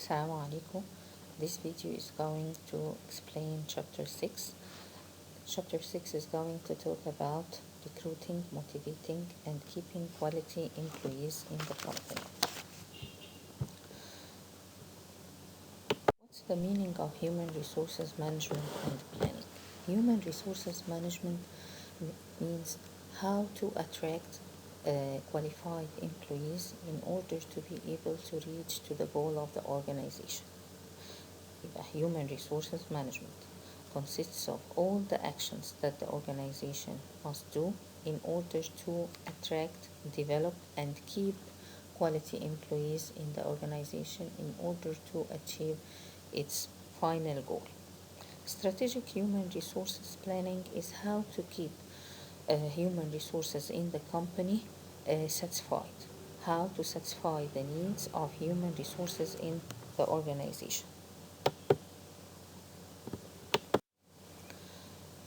Assalamu alaikum. This video is going to explain chapter 6. Chapter 6 is going to talk about recruiting, motivating, and keeping quality employees in the company. What's the meaning of human resources management and planning? Human resources management means how to attract qualified employees in order to be able to reach to the goal of the organization. Human resources management consists of all the actions that the organization must do in order to attract, develop, and keep quality employees in the organization in order to achieve its final goal. Strategic human resources planning is how to keep human resources in the company satisfied, how to satisfy the needs of human resources in the organization.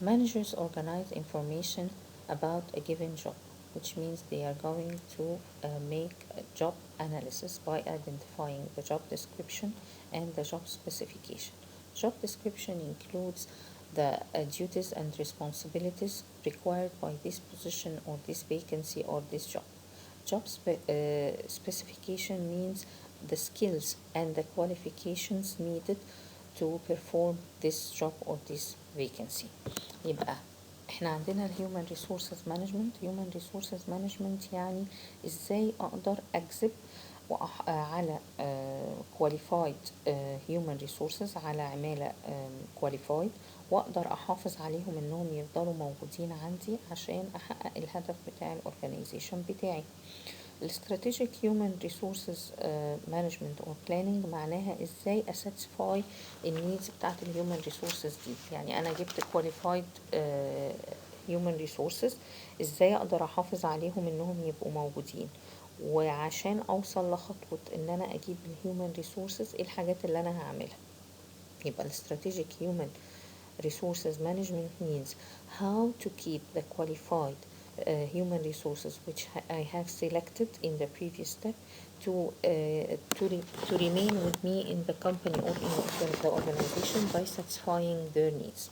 Managers organize information about a given job, which means they are going to make a job analysis by identifying the job description and the job specification. Job description includes the duties and responsibilities required by this position or this vacancy or this job. Job specification means the skills and the qualifications needed to perform this job or this vacancy. يبقى احنا عندنا الهيومن ريسورسز مانجمنت. هيومن ريسورسز مانجمنت يعني ازاي اقدر اجذب على كواليفايد هيومن ريسورسز، على عمالة كواليفايد، واقدر احافظ عليهم انهم يفضلوا موجودين عندي عشان احقق الهدف بتاع الاورجانيزيشن بتاعي. الاستراتيجيك هيومن ريسورسز مانجمنت اور بلاننج معناها ازاي اساتسفاي النيدز بتاعت الهيومن ريسورسز دي. يعني انا جبت كواليفايد هيومن ريسورسز، ازاي اقدر احافظ عليهم انهم يبقوا موجودين، وعشان اوصل لخطوة ان انا اجيب الهيومن ريسورسز ايه الحاجات اللي انا هعملها. يبقى الاستراتيجيك هيومن resources management means how to keep the qualified human resources which I have selected in the previous step to remain with me in the company or in the organization by satisfying their needs.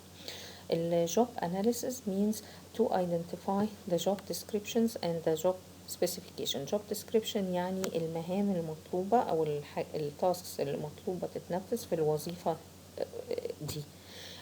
The job analysis means to identify the job descriptions and the job specification. Job description يعني المهام المطلوبة أو التاسكس المطلوبة تتنفذ في الوظيفة دي.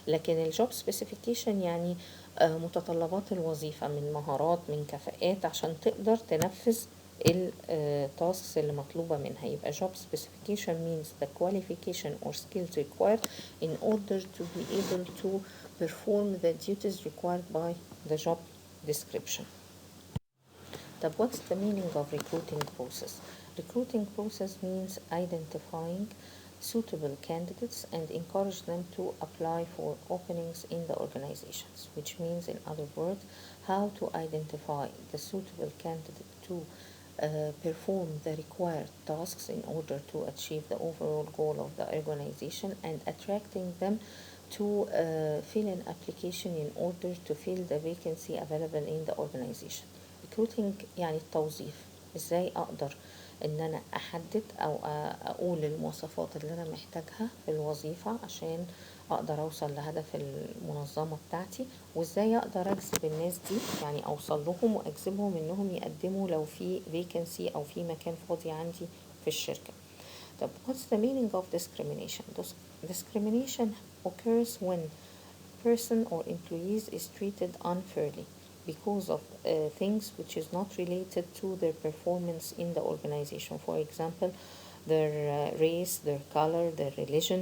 لكن الجوب سبيسيفيكيشن يعني متطلبات الوظيفة من مهارات، من كفاءات، عشان تقدر تنفذ التاسكس اللي مطلوبة منها. يبقى job specification means the qualification or skills required in order to be able to perform the duties required by the job description. طب what's the meaning of recruiting process? Recruiting process means identifying suitable candidates and encourage them to apply for openings in the organizations, which means, in other words, how to identify the suitable candidate to perform the required tasks in order to achieve the overall goal of the organization, and attracting them to fill an application in order to fill the vacancy available in the organization. Recruiting يعني التوظيف. ازاي اقدر ان انا احدد او اقول المواصفات اللي انا محتاجها في الوظيفة عشان اقدر اوصل لهدف المنظمة بتاعتي، وازاي اقدر اجذب الناس دي، يعني اوصل لهم واجذبهم انهم يقدموا لو في vacancy او في مكان فاضي عندي في الشركة. طب what's the meaning of discrimination? Discrimination occurs when person or employees is treated unfairly because of things which is not related to their performance in the organization. For example, their race, their color, their religion.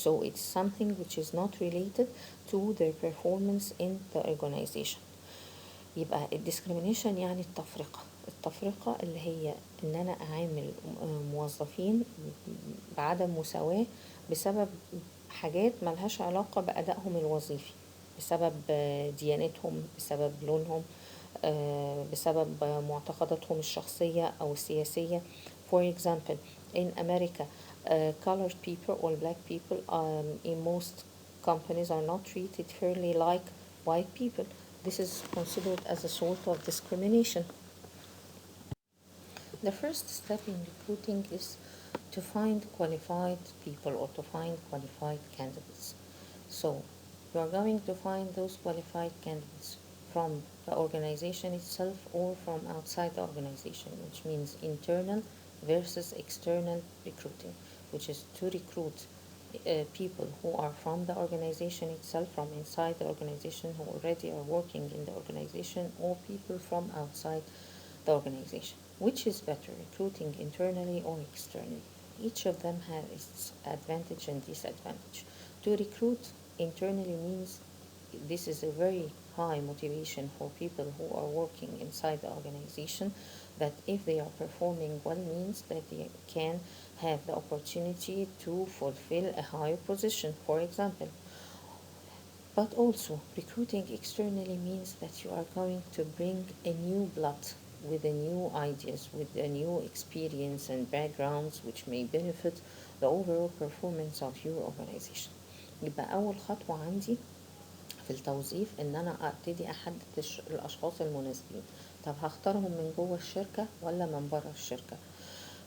So it's something which is not related to their performance in the organization. يبقى الديسكريمينيشن يعني التفرقة اللي هي ان انا اعامل موظفين بعدم مساواة بسبب حاجات ملهاش علاقة بأدائهم الوظيفي، بسبب ديانتهم، بسبب لونهم، بسبب معتقداتهم الشخصية أو السياسية. For example, in America, colored people or black people in most companies are not treated fairly like white people. This is considered as a sort of discrimination. The first step in recruiting is to find qualified people or to find qualified candidates. So you are going to find those qualified candidates from the organization itself or from outside the organization, which means internal versus external recruiting, which is to recruit people who are from the organization itself, from inside the organization, who already are working in the organization, or people from outside the organization. Which is better, recruiting internally or externally? Each of them has its advantage and disadvantage. To recruit internally means this is a very high motivation for people who are working inside the organization, that if they are performing well means that they can have the opportunity to fulfill a higher position, for example. But also, recruiting externally means that you are going to bring a new blood with a new ideas, with a new experience and backgrounds which may benefit the overall performance of your organization. يبقى أول خطوة عندي في التوظيف ان انا ابتدي احدد الاشخاص المناسبين. طب هختارهم من جوه الشركة ولا من بره الشركة؟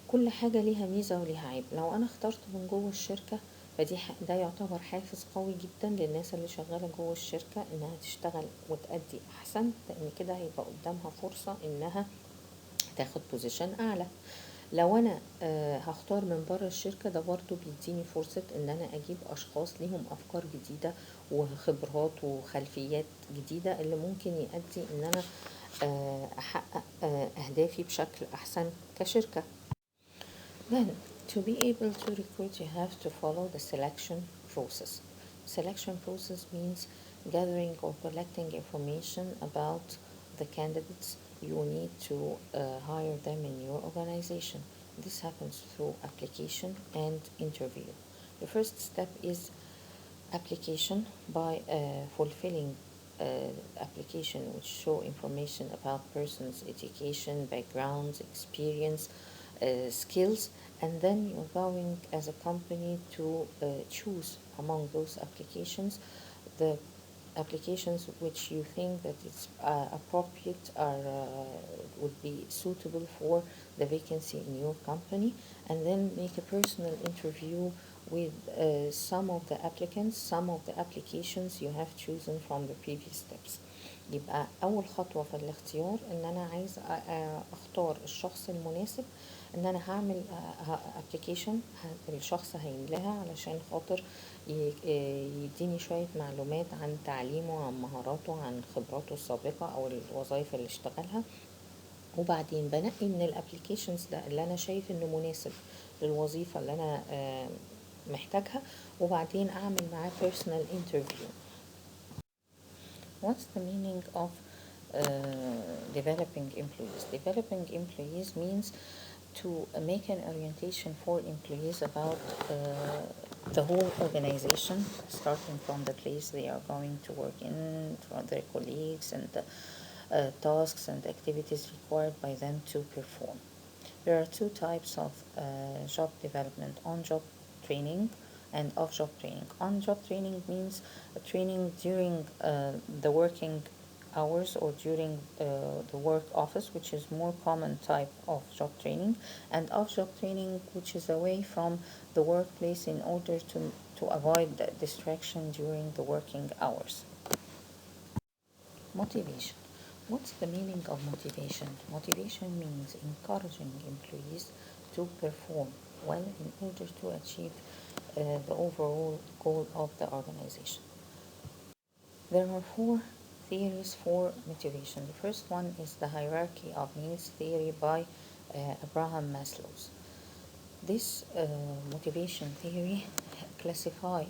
كل حاجة ليها ميزة وليها عيب. لو انا اخترت من جوه الشركة ده يعتبر حافز قوي جدا للناس اللي شغالة جوه الشركة انها تشتغل وتأدي احسن، لان كده هيبقى قدامها فرصة انها تاخد بوزيشن اعلى. لو انا هختار من بره الشركة، ده برضو بيديني فرصة ان انا اجيب اشخاص ليهم افكار جديدة وخبرات وخلفيات جديدة اللي ممكن يؤدي ان انا احقق اهدافي بشكل احسن كشركة. Then, to be able to recruit, you have to follow the selection process. Selection process means gathering or collecting information about the candidates you need to hire them in your organization. This happens through application and interview. The first step is application by fulfilling application which show information about person's education, backgrounds, experience, skills, and then you're going as a company to choose among those applications the applications which you think that it's appropriate or would be suitable for the vacancy in your company, and then make a personal interview with some of the applicants, some of the applications you have chosen from the previous steps. يبقى أول خطوة في الاختيار إن أنا عايز أختار الشخص المناسب، إن أنا هعمل application الشخص هيملاها علشان خاطر يديني شوية معلومات عن تعليمه، عن مهاراته، عن خبراته السابقة أو الوظائف اللي اشتغلها. وبعدين بنقي من الابليكيشنز ده اللي أنا شايف إنه مناسب للوظيفة اللي أنا محتاجها، وبعدين أعمل معاه personal interview. What's the meaning of developing employees? Developing employees means to make an orientation for employees about the whole organization, starting from the place they are going to work in, from their colleagues, and the tasks and activities required by them to perform. There are two types of job development: on-job training and off-job training. On-job training means training during the working hours or during the work office, which is more common type of job training, and off-job training, which is away from the workplace in order to avoid the distraction during the working hours. Motivation. What's the meaning of motivation? Motivation means encouraging employees to perform well in order to achieve the overall goal of the organization. There are four theories for motivation. The first one is the hierarchy of needs theory by Abraham Maslow. This motivation theory classify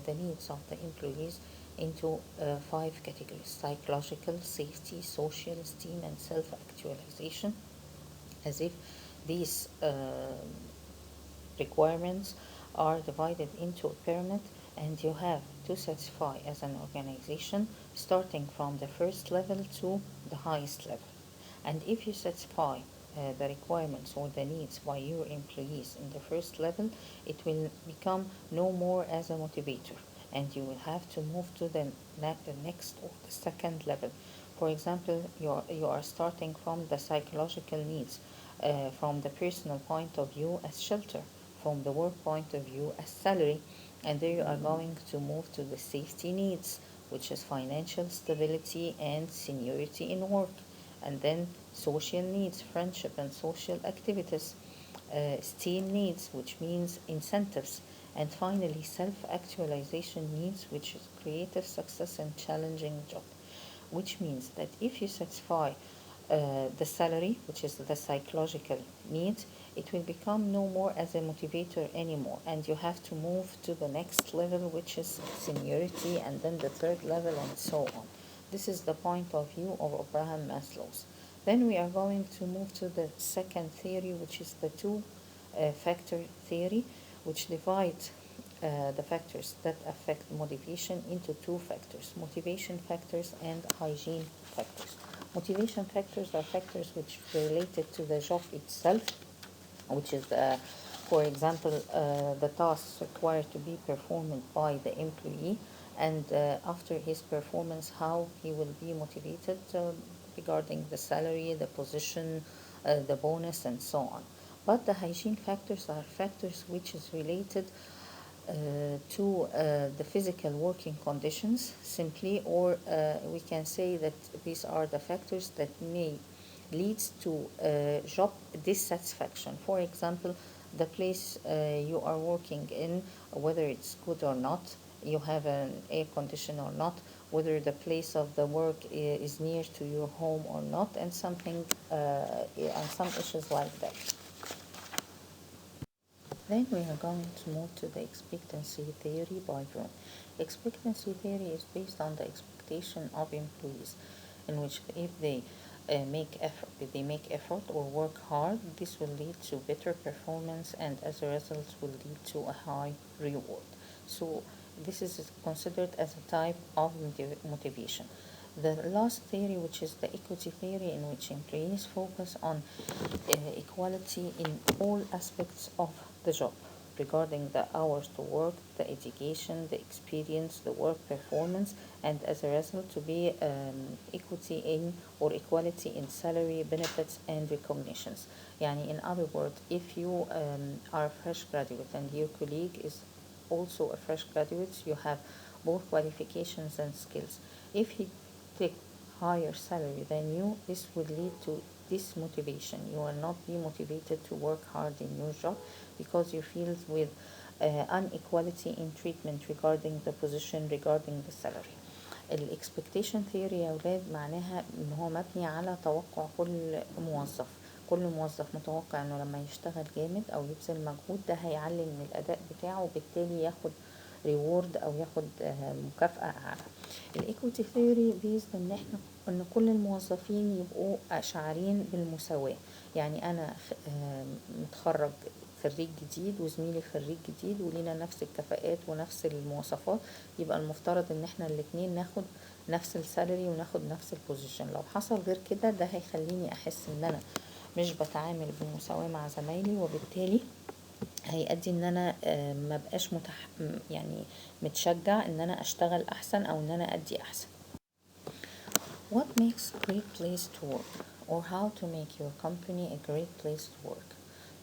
the needs of the employees into 5 categories: psychological, safety, social, esteem, and self-actualization, as if these requirements are divided into a pyramid, and you have to satisfy as an organization starting from the first level to the highest level. And if you satisfy the requirements or the needs by your employees in the first level, it will become no more as a motivator, and you will have to move to the next or the second level. For example, you are starting from the psychological needs, from the personal point of view as shelter, from the work point of view as salary. And there you are going to move to the safety needs, which is financial stability and seniority in work. And then social needs, friendship and social activities. Esteem needs, which means incentives. And finally, self-actualization needs, which is creative success and challenging job. Which means that if you satisfy the salary, which is the psychological need, it will become no more as a motivator anymore, and you have to move to the next level, which is seniority, and then the third level, and so on. This is the point of view of Abraham Maslow's. Then we are going to move to the second theory, which is the two factor theory, which divides the factors that affect motivation into two factors: motivation factors and hygiene factors. Motivation factors are factors which are related to the job itself, which is, for example, the tasks required to be performed by the employee, and after his performance, how he will be motivated regarding the salary, the position, the bonus, and so on. But the hygiene factors are factors which is related to the physical working conditions simply, or we can say that these are the factors that may leads to job dissatisfaction. For example, the place you are working in, whether it's good or not, you have an air condition or not, whether the place of the work is near to your home or not, and something and some issues like that. Then we are going to move to the expectancy theory by Vroom. Expectancy theory is based on the expectation of employees, in which if they make effort or work hard, this will lead to better performance, and as a result will lead to a high reward. So this is considered as a type of motivation. The last theory, which is the equity theory, in which employees focus on equality in all aspects of the job, regarding the hours to work, the education, the experience, the work performance, and as a result to be equity in or equality in salary, benefits, and recognitions. Yani, in other words, if you are a fresh graduate and your colleague is also a fresh graduate, you have both qualifications and skills. If he take higher salary than you, this would lead to dismotivation. You will not be motivated to work hard in your job because you feel with inequality in treatment regarding the position, regarding the salary. الاكسبكتيشن ثيوري يا ولاد معناها ان هو مبني على توقع كل موظف متوقع انه لما يشتغل جامد او يبذل مجهود ده هيعلي من الاداء بتاعه، وبالتالي ياخد ريورد او ياخد مكافأة اعلى. الايكويتي ثيوري بيزد ان كل الموظفين يبقوا شعارين بالمساواة. يعني انا متخرج خريج جديد وزميلي خريج جديد ولينا نفس الكفاءات ونفس المواصفات، يبقى المفترض ان احنا الاتنين ناخد نفس السالري وناخد نفس البوزيشن. لو حصل غير كده ده هيخليني احس ان انا مش بتعامل بمساواة مع زمايلي، وبالتالي هيؤدي ان انا ما بقاش يعني متشجع ان انا اشتغل احسن او ان انا ادي احسن. What makes a great place to work, or how to make your company a great place to work?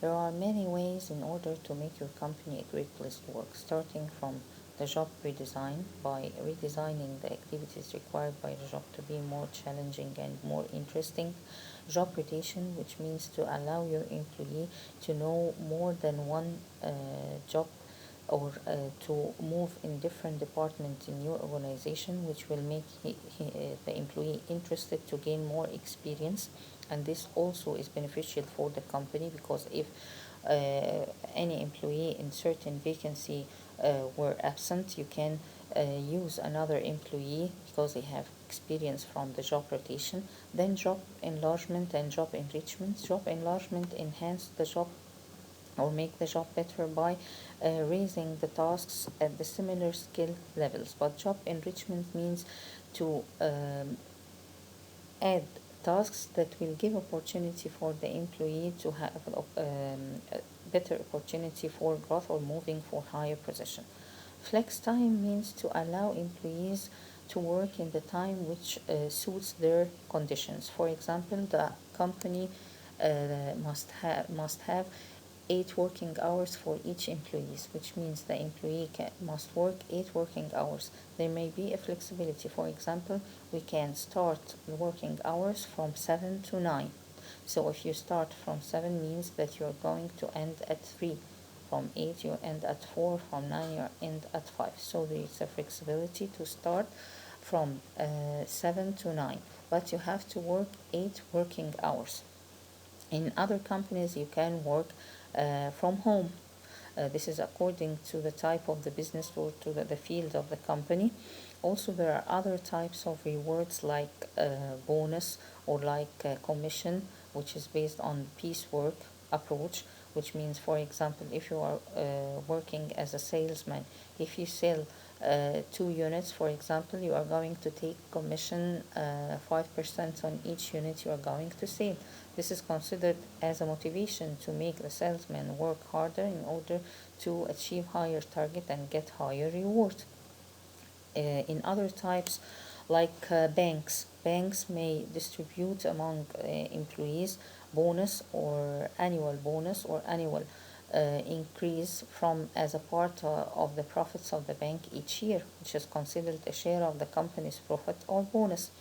There are many ways in order to make your company a great place to work, starting from the job redesign, by redesigning the activities required by the job to be more challenging and more interesting. Job rotation, which means to allow your employee to know more than one job, or to move in different departments in your organization, which will make the employee interested to gain more experience. And this also is beneficial for the company, because if any employee in certain vacancy were absent, you can use another employee because they have experience from the job rotation. Then job enlargement and job enrichment. Job enlargement enhance the job or make the job better by raising the tasks at the similar skill levels. But job enrichment means to add tasks that will give opportunity for the employee to have a better opportunity for growth or moving for higher position. Flex time means to allow employees to work in the time which suits their conditions. For example, the company must have 8 working hours for each employee, which means the employee must work 8 working hours. There may be a flexibility. For example, we can start the working hours from 7 to 9. So if you start from 7 means that you're going to end at 3. From 8 you end at 4. From 9 you end at 5. So there is a flexibility to start from 7 to 9. But you have to work 8 working hours. In other companies, you can work from home. This is according to the type of the business or to the field of the company. Also, there are other types of rewards like bonus or like commission, which is based on piecework approach, which means, for example, if you are working as a salesman, if you sell 2 units, for example, you are going to take commission 5% on each unit you are going to sell. This is considered as a motivation to make the salesman work harder in order to achieve higher target and get higher reward. In other types, like banks may distribute among employees bonus or annual increase from as a part of the profits of the bank each year, which is considered a share of the company's profit or bonus.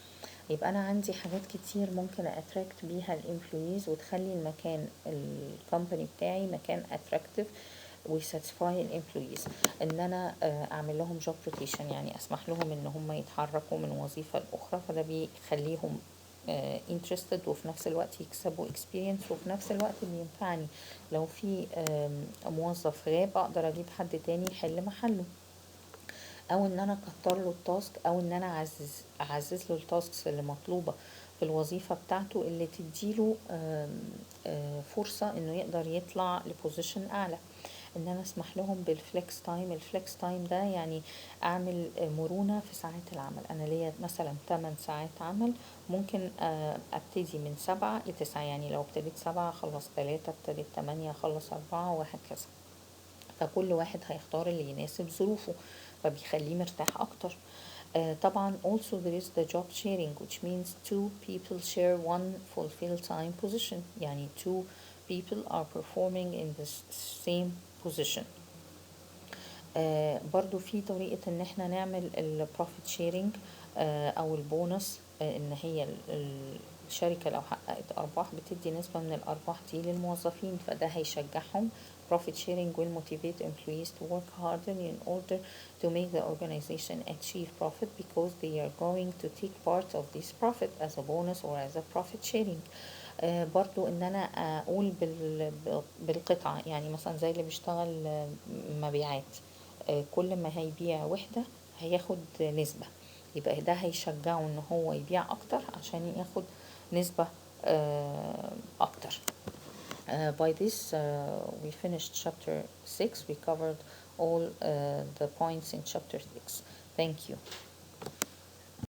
يبقى انا عندي حاجات كتير ممكن اتراكت بيها الامبلويز وتخلي المكان الكومباني بتاعي مكان اتراكتيف ويساتسفاي الامبلويز. ان انا اعمل لهم جوب روتيشن، يعني اسمح لهم ان هم يتحركوا من وظيفه لاخرى، فده بيخليهم interested وفي نفس الوقت يكسبوا experience وفي نفس الوقت بينفعني لو في موظف غاب اقدر اجيب حد تاني يحل محله، او ان انا اكتر له التاسك، او ان انا اعزز له التاسكس اللي مطلوبه في الوظيفه بتاعته اللي تديله فرصه انه يقدر يطلع لبوزيشن اعلى. ان انا اسمح لهم بالفليكس تايم. الفليكس تايم ده يعني اعمل مرونه في ساعات العمل. انا ليا مثلا 8 ساعات عمل، ممكن ابتدي من 7 ل 9، يعني لو ابتديت 7 اخلص 3، ابتديت 8 اخلص 4، وهكذا. فكل واحد هيختار اللي يناسب ظروفه، فبيخليه مرتاح اكتر. طبعا also there is the job sharing, which means 2 people share one fulfill time position، يعني 2 people are performing in the same position. برضو في طريقة ان احنا نعمل البروفيت شيرينج او البونص، ان هي الشركة لو حققت ارباح بتدي نسبة من الارباح دي للموظفين، فده هيشجعهم. Profit sharing will motivate employees to work harder in order to make the organization achieve profit, because they are going to take part of this profit as a bonus or as a profit sharing. برضو ان انا اقول بالقطعة، يعني مثلا زي اللي بيشتغل مبيعات، كل ما هيبيع وحدة هياخد نسبة، يبقى ده هيشجعه ان هو يبيع اكتر عشان ياخد نسبة اكتر. By this we finished chapter 6. We covered all the points in chapter 6. Thank you.